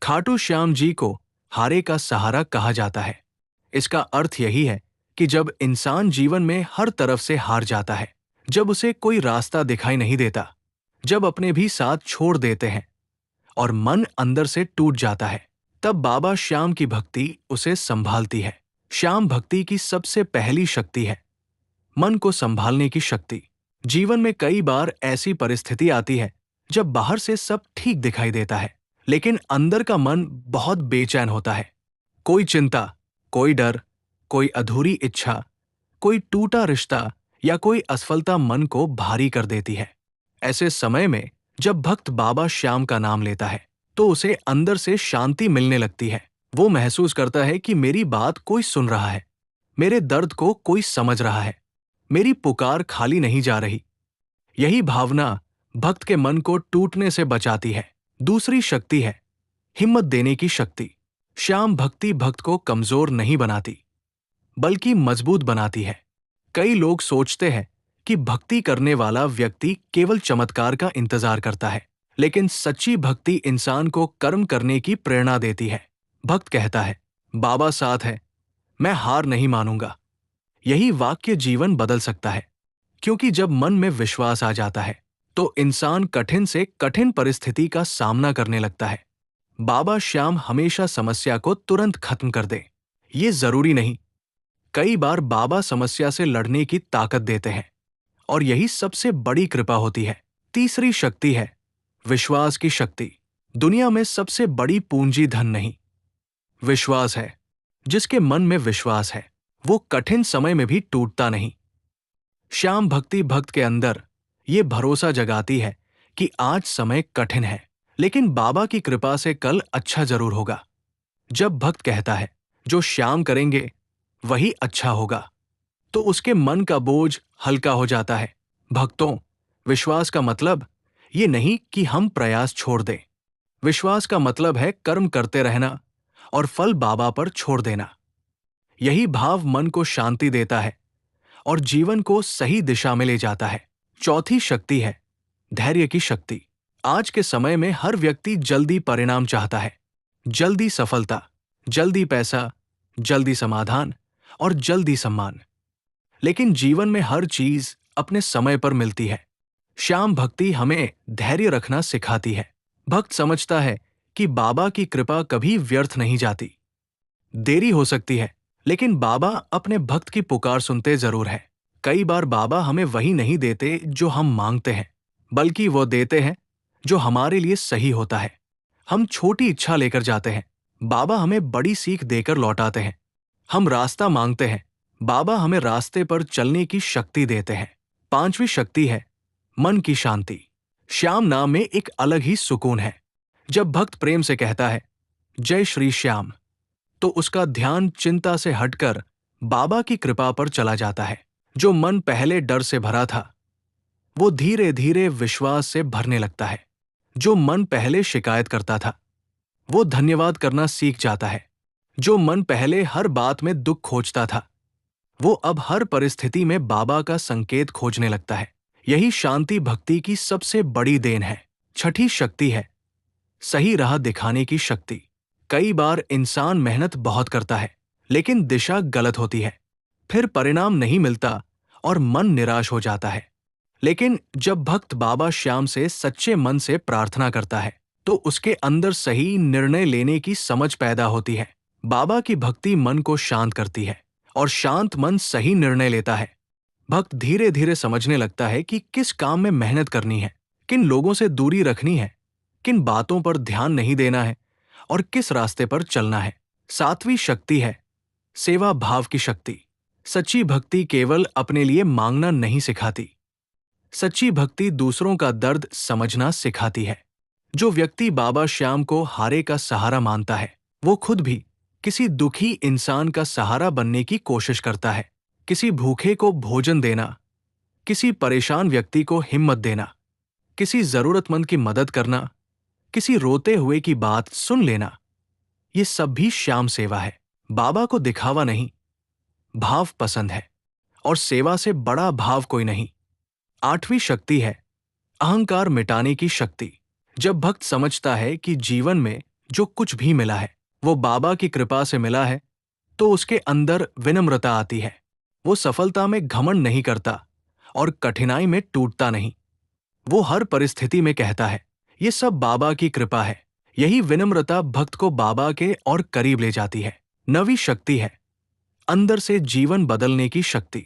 खाटू श्याम जी को हारे का सहारा कहा जाता है। इसका अर्थ यही है कि जब इंसान जीवन में हर तरफ से हार जाता है, जब उसे कोई रास्ता दिखाई नहीं देता, जब अपने भी साथ छोड़ देते हैं और मन अंदर से टूट जाता है, तब बाबा श्याम की भक्ति उसे संभालती है। श्याम भक्ति की सबसे पहली शक्ति है, मन को संभालने की शक्ति। जीवन में कई बार ऐसी परिस्थिति आती है जब बाहर से सब ठीक दिखाई देता है, लेकिन अंदर का मन बहुत बेचैन होता है। कोई चिंता, कोई डर, कोई अधूरी इच्छा, कोई टूटा रिश्ता या कोई असफलता मन को भारी कर देती है। ऐसे समय में जब भक्त बाबा श्याम का नाम लेता है तो उसे अंदर से शांति मिलने लगती है। वो महसूस करता है कि मेरी बात कोई सुन रहा है, मेरे दर्द को कोई समझ रहा है, मेरी पुकार खाली नहीं जा रही। यही भावना भक्त के मन को टूटने से बचाती है। दूसरी शक्ति है हिम्मत देने की शक्ति। श्याम भक्ति भक्त को कमजोर नहीं बनाती, बल्कि मजबूत बनाती है। कई लोग सोचते हैं कि भक्ति करने वाला व्यक्ति केवल चमत्कार का इंतजार करता है, लेकिन सच्ची भक्ति इंसान को कर्म करने की प्रेरणा देती है। भक्त कहता है, बाबा साथ है, मैं हार नहीं मानूंगा। यही वाक्य जीवन बदल सकता है, क्योंकि जब मन में विश्वास आ जाता है तो इंसान कठिन से कठिन परिस्थिति का सामना करने लगता है। बाबा श्याम हमेशा समस्या को तुरंत खत्म कर दे, ये जरूरी नहीं। कई बार बाबा समस्या से लड़ने की ताकत देते हैं और यही सबसे बड़ी कृपा होती है। तीसरी शक्ति है विश्वास की शक्ति। दुनिया में सबसे बड़ी पूंजी धन नहीं, विश्वास है। जिसके मन में विश्वास है वो कठिन समय में भी टूटता नहीं। श्याम भक्ति भक्त के अंदर ये भरोसा जगाती है कि आज समय कठिन है, लेकिन बाबा की कृपा से कल अच्छा जरूर होगा। जब भक्त कहता है जो श्याम करेंगे वही अच्छा होगा, तो उसके मन का बोझ हल्का हो जाता है। भक्तों, विश्वास का मतलब ये नहीं कि हम प्रयास छोड़ दें। विश्वास का मतलब है कर्म करते रहना और फल बाबा पर छोड़ देना। यही भाव मन को शांति देता है और जीवन को सही दिशा में ले जाता है। चौथी शक्ति है धैर्य की शक्ति। आज के समय में हर व्यक्ति जल्दी परिणाम चाहता है, जल्दी सफलता, जल्दी पैसा, जल्दी समाधान और जल्दी सम्मान। लेकिन जीवन में हर चीज अपने समय पर मिलती है। श्याम भक्ति हमें धैर्य रखना सिखाती है। भक्त समझता है कि बाबा की कृपा कभी व्यर्थ नहीं जाती। देरी हो सकती है, लेकिन बाबा अपने भक्त की पुकार सुनते जरूर है। कई बार बाबा हमें वही नहीं देते जो हम मांगते हैं, बल्कि वो देते हैं जो हमारे लिए सही होता है। हम छोटी इच्छा लेकर जाते हैं, बाबा हमें बड़ी सीख देकर लौटाते हैं। हम रास्ता मांगते हैं, बाबा हमें रास्ते पर चलने की शक्ति देते हैं। पांचवी शक्ति है मन की शांति। श्याम नाम में एक अलग ही सुकून है। जब भक्त प्रेम से कहता है जय श्री श्याम, तो उसका ध्यान चिंता से हटकर बाबा की कृपा पर चला जाता है। जो मन पहले डर से भरा था वो धीरे धीरे विश्वास से भरने लगता है। जो मन पहले शिकायत करता था वो धन्यवाद करना सीख जाता है। जो मन पहले हर बात में दुख खोजता था वो अब हर परिस्थिति में बाबा का संकेत खोजने लगता है। यही शांति भक्ति की सबसे बड़ी देन है। छठी शक्ति है सही राह दिखाने की शक्ति। कई बार इंसान मेहनत बहुत करता है, लेकिन दिशा गलत होती है, फिर परिणाम नहीं मिलता और मन निराश हो जाता है। लेकिन जब भक्त बाबा श्याम से सच्चे मन से प्रार्थना करता है तो उसके अंदर सही निर्णय लेने की समझ पैदा होती है। बाबा की भक्ति मन को शांत करती है और शांत मन सही निर्णय लेता है। भक्त धीरे धीरे समझने लगता है कि किस काम में मेहनत करनी है, किन लोगों से दूरी रखनी है, किन बातों पर ध्यान नहीं देना है और किस रास्ते पर चलना है। सातवीं शक्ति है सेवा भाव की शक्ति। सच्ची भक्ति केवल अपने लिए मांगना नहीं सिखाती, सच्ची भक्ति दूसरों का दर्द समझना सिखाती है। जो व्यक्ति बाबा श्याम को हारे का सहारा मानता है वो खुद भी किसी दुखी इंसान का सहारा बनने की कोशिश करता है। किसी भूखे को भोजन देना, किसी परेशान व्यक्ति को हिम्मत देना, किसी जरूरतमंद की मदद करना, किसी रोते हुए की बात सुन लेना, ये सब भी श्याम सेवा है। बाबा को दिखावा नहीं, भाव पसंद है और सेवा से बड़ा भाव कोई नहीं। आठवीं शक्ति है अहंकार मिटाने की शक्ति। जब भक्त समझता है कि जीवन में जो कुछ भी मिला है वो बाबा की कृपा से मिला है, तो उसके अंदर विनम्रता आती है। वो सफलता में घमंड नहीं करता और कठिनाई में टूटता नहीं। वो हर परिस्थिति में कहता है, ये सब बाबा की कृपा है। यही विनम्रता भक्त को बाबा के और करीब ले जाती है। नवी शक्ति है, अंदर से जीवन बदलने की शक्ति।